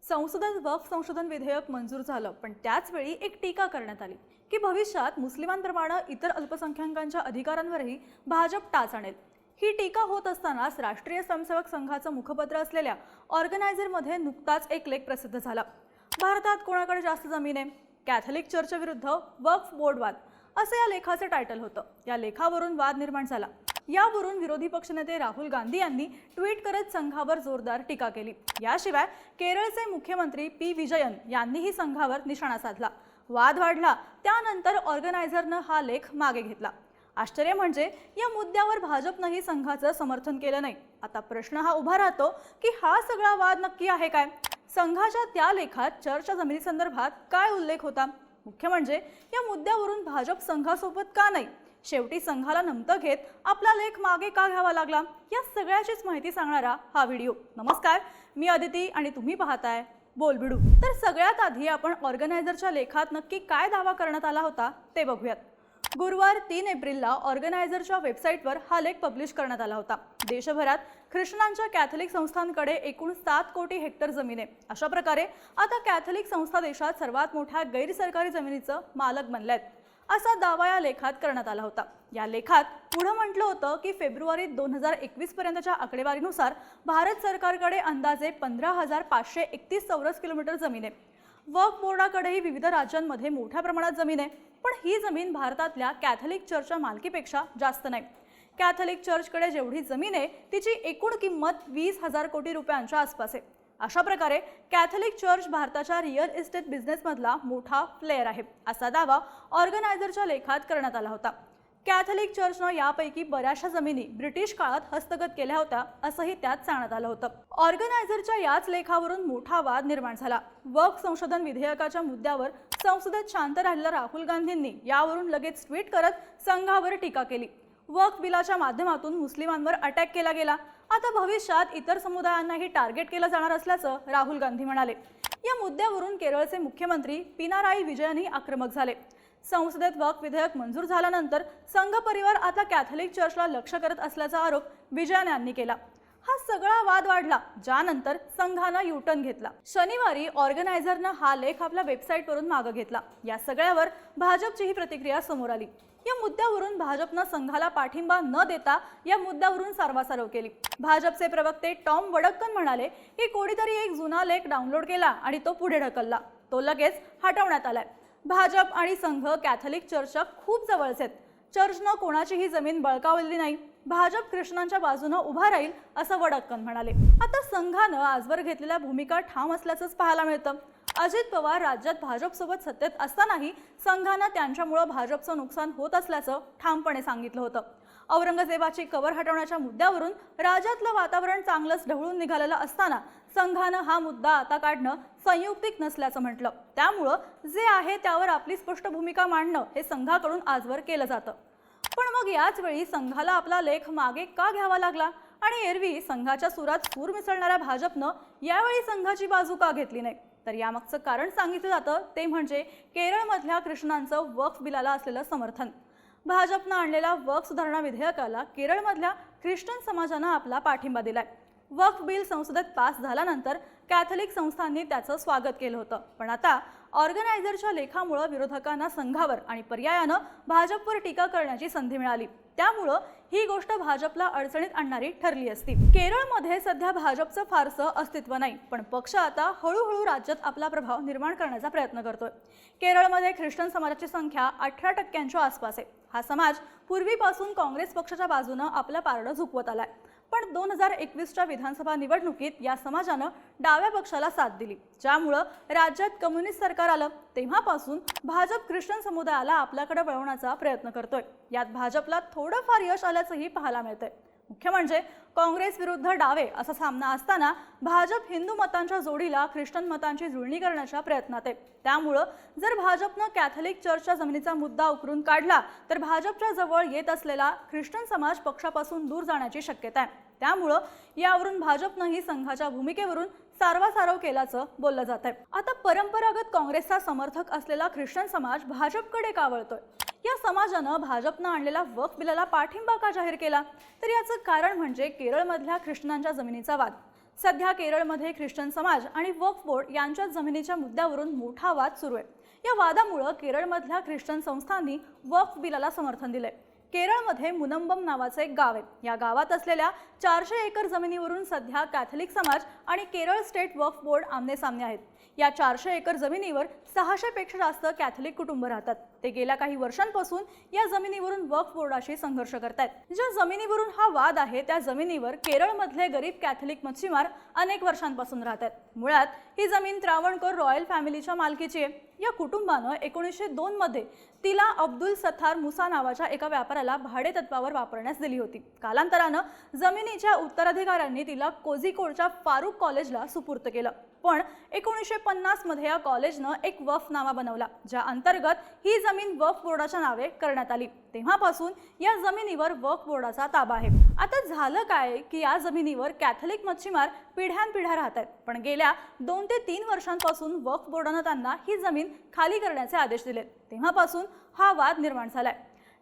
संसदेत वक्फ संशोधन विधेयक मंजूर झालं, पण त्याच वेळी एक टीका करण्यात आली की भविष्यात मुस्लिमांप्रमाणे इतर अल्पसंख्याकांच्या अधिकारांवरही भाजप टाच आणेल। ही टीका होत असतानाच राष्ट्रीय स्वयंसेवक संघाचं मुखपत्र असलेल्या ऑर्गनायझरमध्ये नुकताच एक लेख प्रसिद्ध झाला। भारतात कोणाकडे जास्त जमीन आहे? कॅथलिक चर्च विरुद्ध वक्फ बोर्ड वाद, असे या लेखाचे टायटल होतं। या लेखावरून वाद निर्माण झाला। यावरून विरोधी पक्षनेते राहुल गांधी यांनी ट्विट करत संघावर जोरदार टीका केली। याशिवाय केरळचे मुख्यमंत्री पी विजयन यांनीही संघावर निशाणा साधला। वाद वाढला, त्यानंतर ऑर्गनायझरनं हा लेख मागे घेतला। आश्चर्य म्हणजे या मुद्द्यावर भाजपनंही संघाचं समर्थन केलं नाही। आता प्रश्न हा उभा राहतो की हा सगळा वाद नक्की आहे काय? संघाच्या त्या लेखात चर्चच्या जमिनीसंदर्भात काय उल्लेख होता? मुख्य म्हणजे या मुद्द्यावरून भाजप संघासोबत का नाही? शेवटी संघाला नमतं घेत आपला लेख मागे का घ्यावा लागला? या सगळ्याचीच माहिती सांगणारा हा व्हिडिओ। नमस्कार, मी अदिती आणि तुम्ही पाहताय बोलबिडू। तर सगळ्यात आधी आपण ऑर्गनायझरच्या लेखात नक्की काय दावा करण्यात आला होता ते बघूयात। गुरुवार 3 एप्रिलला ऑर्गनायझरच्या वेबसाईटवर हा लेख पब्लिश करण्यात आला होता। देशभरात ख्रिश्चनांच्या कॅथलिक संस्थांकडे एकूण 7 कोटी हेक्टर जमीन आहे। अशा प्रकारे आता कॅथलिक संस्था देशात सर्वात मोठ्या गैरसरकारी जमिनीचं मालक बनल्यात, असा दावा या लेखात करण्यात आला होता। या लेखात पुढे म्हटलं होतं की फेब्रुवारी 2021 पर्यंतच्या आकडेवारीनुसार भारत सरकारकडे अंदाजे 15,531 चौरस किलोमीटर जमीन आहे। वक्फ बोर्डाकडेही विविध राज्यांमध्ये मोठ्या प्रमाणात जमीन आहे, पण ही जमीन भारतातल्या कॅथलिक चर्चच्या मालकीपेक्षा जास्त नाही। कॅथलिक चर्चकडे जेवढी जमीन आहे तिची एकूण किंमत 20,000 कोटी रुपयांच्या आसपास आहे। अशा प्रकारे कॅथलिक चर्च भारताच्या रिअल इस्टेट बिझनेसमधला मोठा प्लेयर आहे, असा दावा ऑर्गनायझरच्या लेखात करण्यात आला होता। कॅथलिक चर्चनं यापैकी बऱ्याचशा जमिनी ब्रिटिश काळात हस्तगत केल्या होत्या, असंही त्यात सांगण्यात आलं होतं। ऑर्गनायझरच्या याच लेखावरून मोठा वाद निर्माण झाला। वक्फ संशोधन विधेयकाच्या मुद्द्यावर संसदेत शांत राहिलेल्या राहुल गांधींनी यावरून लगेच ट्विट करत संघावर टीका केली। वक्फ बिलाच्या माध्यमातून मुस्लिमांवर अटॅक केला गेला, आता भविष्यात इतर समुदायांनाही टार्गेट केलं जाणार असल्याचं राहुल गांधी म्हणाले। या मुद्द्यावरून केरळचे मुख्यमंत्री पिनाराई विजयनही आक्रमक झाले। संसदेत वक्फ विधेयक मंजूर झाल्यानंतर संघ परिवार आता कॅथलिक चर्चला लक्ष्य करत असल्याचा आरोप विजयन यांनी केला। हा सगळा वाद वाढला, ज्यानंतर संघानं युटर्न घेतला। शनिवारी ऑर्गनायझरनं हा लेख आपल्या वेबसाईटवरून मागे घेतला। या सगळ्यावर भाजपची ही प्रतिक्रिया समोर आली। या मुद्द्यावरून भाजपनं संघाला पाठिंबा न देता या मुद्द्यावरून सारवासारव केली। भाजपचे प्रवक्ते टॉम वडक्कन म्हणाले की कोणीतरी एक जुना लेख डाउनलोड केला आणि तो पुढे ढकलला, तो लगेच हटवण्यात आलाय। भाजप आणि संघ कॅथलिक चर्चच्या खूप जवळचे आहेत। चर्चनं कोणाचीही जमीन बळकावलेली नाही। भाजप ख्रिश्चनांच्या बाजूने उभा राहील, असं वडक्कन म्हणाले। आता संघानं आजवर घेतलेल्या भूमिका ठाम असल्याचंच पाहायला मिळतं। अजित पवार राज्यात भाजपसोबत सत्तेत असतानाही संघानं त्यांच्यामुळे भाजपचं नुकसान होत असल्याचं ठामपणे सांगितलं होतं। औरंगजेबाची कबर हटवण्याच्या मुद्द्यावरून राज्यातलं वातावरण चांगलंच ढवळून निघालेलं असताना संघानं हा मुद्दा आता काढणं संयुक्तिक नसल्याचं म्हटलं। त्यामुळं जे आहे त्यावर आपली स्पष्ट भूमिका मांडणं हे संघाकडून आजवर केलं जातं। पण मग याच वेळी संघाला आपला लेख मागे का घ्यावा लागला? आणि एरवी संघाच्या सुरात सूर मिसळणाऱ्या भाजपनं यावेळी संघाची बाजू का घेतली नाही? तर यामागचं कारण सांगितलं जातं ते म्हणजे केरळमधल्या ख्रिश्चनांचं वक्फ बिलाला असलेलं समर्थन। भाजपनं आणलेल्या वक्फ सुधारणा विधेयकाला केरळमधल्या ख्रिश्चन समाजानं आपला पाठिंबा दिलाय। वक्फ बिल संसदेत पास झाल्यानंतर कॅथलिक संस्थांनी त्याचं स्वागत केलं होतं, पण आता ऑर्गनायझरच्या लेखामुळे विरोधकांना संघावर आणि पर्यायानं भाजपवर टीका करण्याची संधी मिळाली। त्यामुळं ही गोष्ट भाजपला अडचणीत आणणारी ठरली असती। केरळमध्ये सध्या भाजपचं फारसं अस्तित्व नाही, पण पक्ष आता हळूहळू राज्यात आपला प्रभाव निर्माण करण्याचा प्रयत्न करतोय। केरळमध्ये ख्रिश्चन समाजाची संख्या 18% आसपास आहे। हा समाज पूर्वीपासून काँग्रेस पक्षाच्या बाजूने आपलं पारडं झुकवत आलाय, पण 2021च्या विधानसभा निवडणुकीत या समाजानं डाव्या पक्षाला साथ दिली, ज्यामुळं राज्यात कम्युनिस्ट सरकार आलं। तेव्हापासून भाजप ख्रिश्चन समुदायाला आपल्याकडे वळवण्याचा प्रयत्न करतोय। यात भाजपला थोडंफार यश आल्याचंही पाहायला मिळतंय। मुख्य म्हणजे काँग्रेस विरुद्ध डावे असा सामना असताना भाजप हिंदू मतांच्या जोडीला ख्रिश्चन मतांची जुळणी करण्याच्या प्रयत्नात आहे। त्यामुळं जर भाजपनं कॅथलिक चर्चच्या जमिनीचा मुद्दा उकरून काढला तर भाजपच्या जवळ येत असलेला ख्रिश्चन समाज पक्षापासून दूर जाण्याची शक्यता आहे। त्यामुळं यावरून भाजपनंही संघाच्या भूमिकेवरून सारवासारव केल्याचं बोललं जात आहे। आता परंपरागत काँग्रेसचा समर्थक असलेला ख्रिश्चन समाज भाजपकडे का वळतोय? या समाजानं भाजपनं आणलेला वक्फ बिलाला पाठिंबा का जाहीर केला? तर याचं कारण म्हणजे केरळमधल्या ख्रिश्चनांच्या जमिनीचा वाद। सध्या केरळमध्ये ख्रिश्चन समाज आणि वक्फ बोर्ड यांच्यात जमिनीच्या मुद्द्यावरून मोठा वाद सुरू आहे। या वादामुळे केरळमधल्या ख्रिश्चन संस्थांनी वक्फ बिलाला समर्थन दिले। केरळमध्ये मुनंबम नावाचे एक गाव आहे। या गावात असलेल्या 400 एकर जमिनीवरून सध्या कॅथलिक समाज आणि केरळ स्टेट वक्फ बोर्ड आमने-सामने आहेत। या 400 एकर जमिनीवर 600 पेक्षा जास्त कॅथलिक कुटुंब राहतात। ते गेल्या काही वर्षांपासून या जमिनीवरून वक्फ बोर्डाशी संघर्ष करतात। ज्या जमिनीवरून हा वाद आहे त्या जमिनीवर केरळमधले गरीब कॅथलिक मच्छीमार अनेक वर्षांपासून राहतात। मुळात ही जमीन त्रावणकोर रॉयल फॅमिलीच्या मालकीची आहे। या कुटुंबानं 1902 मध्ये तिला अब्दुल सत्तार मुसा नावाच्या एका व्यापाऱ्याला भाडे तत्वावर वापरण्यास दिली होती। कालांतरानं जमिनीच्या उत्तराधिकाऱ्यांनी तिला कोझिकोडच्या फारूक कॉलेजला सुपूर्त केलं। पण 1950 मध्ये या कॉलेजनं एक वक्फनामा बनवला, ज्या अंतर्गत ही जमीन वक्फ बोर्डाच्या नावे करण्यात आली। तेव्हापासून या जमिनीवर वक्फ बोर्डाचा ताबा आहे। आता झालं काय की या जमिनीवर कॅथलिक मच्छीमार पिढ्यानपिढ्या राहतात, पण गेल्या 2 ते 3 वर्षांपासून वक्फ बोर्डानं त्यांना ही जमीन खाली करण्याचे आदेश दिले। तेव्हापासून हा वाद निर्माण झालाय।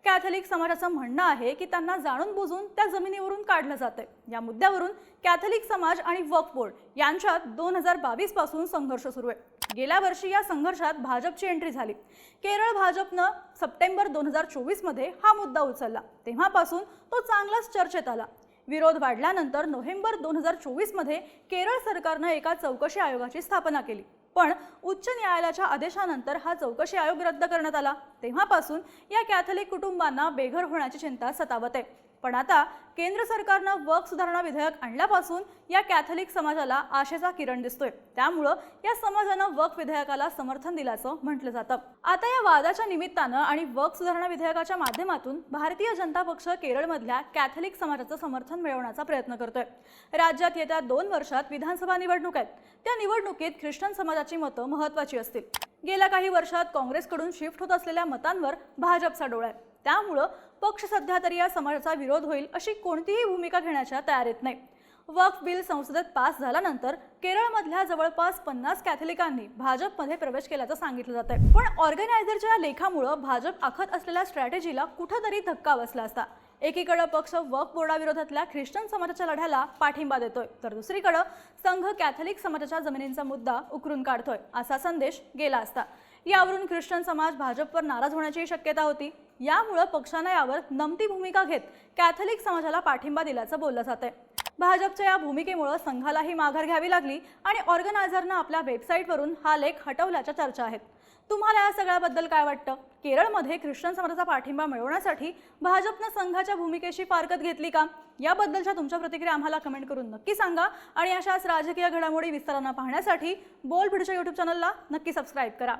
कॅथलिक समाजाचं म्हणणं आहे की त्यांना जाणून बुजून त्या जमिनीवरून काढलं जातंय। या मुद्द्यावरून कॅथलिक समाज आणि वक्फ बोर्ड यांच्यात 2022 पासून संघर्ष सुरू आहे। गेल्या वर्षी या संघर्षात भाजपची एंट्री झाली। केरळ भाजपनं सप्टेंबर 2024 मध्ये हा मुद्दा उचलला। तेव्हापासून तो चांगलाच चर्चेत आला। विरोध वाढल्यानंतर नोव्हेंबर 2024 मध्ये केरळ सरकारनं एका चौकशी आयोगाची स्थापना केली, पण उच्च न्यायालयाच्या आदेशानंतर हा चौकशी आयोग रद्द करण्यात आला। तेव्हापासून या कॅथलिक कुटुंबांना बेघर होण्याची चिंता सतावत आहे। पण आता केंद्र सरकारनं वक्फ सुधारणा विधेयक आणल्यापासून या कॅथलिक समाजाला आशेचा किरण दिसतोय। त्यामुळे या समाजानं वक्फ विधेयकाला समर्थन दिल्याचं म्हटलं जातं। आता या वादाच्या निमित्तानं आणि वक्फ सुधारणा विधेयकाच्या माध्यमातून भारतीय जनता पक्ष केरळमधल्या कॅथलिक समाजाचं समर्थन मिळवण्याचा प्रयत्न करतोय। राज्यात येत्या 2 वर्षात विधानसभा निवडणूक आहेत। त्या निवडणुकीत ख्रिश्चन समाजाची मतं महत्त्वाची असतील। गेल्या काही वर्षात काँग्रेसकडून शिफ्ट होत असलेल्या मतांवर भाजपचा डोळा आहे। त्यामुळे पक्ष सध्या तरी या समाजाचा विरोध होईल अशी कोणतीही भूमिका घेण्याच्या तयारीत नाही। वक्फ बिल संसदेत पास झाल्यानंतर केरळमधल्या जवळपास 50 कॅथलिकांनी भाजपमध्ये प्रवेश केल्याचं सांगितलं जातंय। पण ऑर्गनायझरच्या या लेखामुळे भाजप आखत असलेल्या स्ट्रॅटेजीला कुठेतरी धक्का बसला असता। एकीकडे पक्ष वक्फ बोर्डाविरोधातल्या ख्रिश्चन समाजाच्या लढ्याला पाठिंबा देतोय, तर दुसरीकडे संघ कॅथलिक समाजाच्या जमिनींचा मुद्दा उकरून काढतोय असा संदेश गेला असता। यावरून ख्रिश्चन समाज भाजपवर नाराज होण्याची शक्यता होती। यामुळे पक्षाने यावर नमती भूमिका घेत कॅथलिक समाजाला पाठिंबा दिल्याचं बोललं जातंय। भाजपच्या या भूमिकेमुळे संघालाही माघार घ्यावी लागली आणि ऑर्गनायझरनं आपल्या वेबसाईटवरून हा लेख हटवल्याच्या चर्चा आहेत। तुम्हाला या सगळ्याबद्दल काय वाटतं? केरळमध्ये ख्रिश्चन समाजाचा पाठिंबा मिळवण्यासाठी भाजपनं संघाच्या भूमिकेशी फारकत घेतली का? याबद्दलच्या तुमच्या प्रतिक्रिया आम्हाला कमेंट करून नक्की सांगा आणि अशाच राजकीय घडामोडी विस्तारानं पाहण्यासाठी बोल्ड भिडच्या YouTube चॅनलला नक्की सबस्क्राईब करा।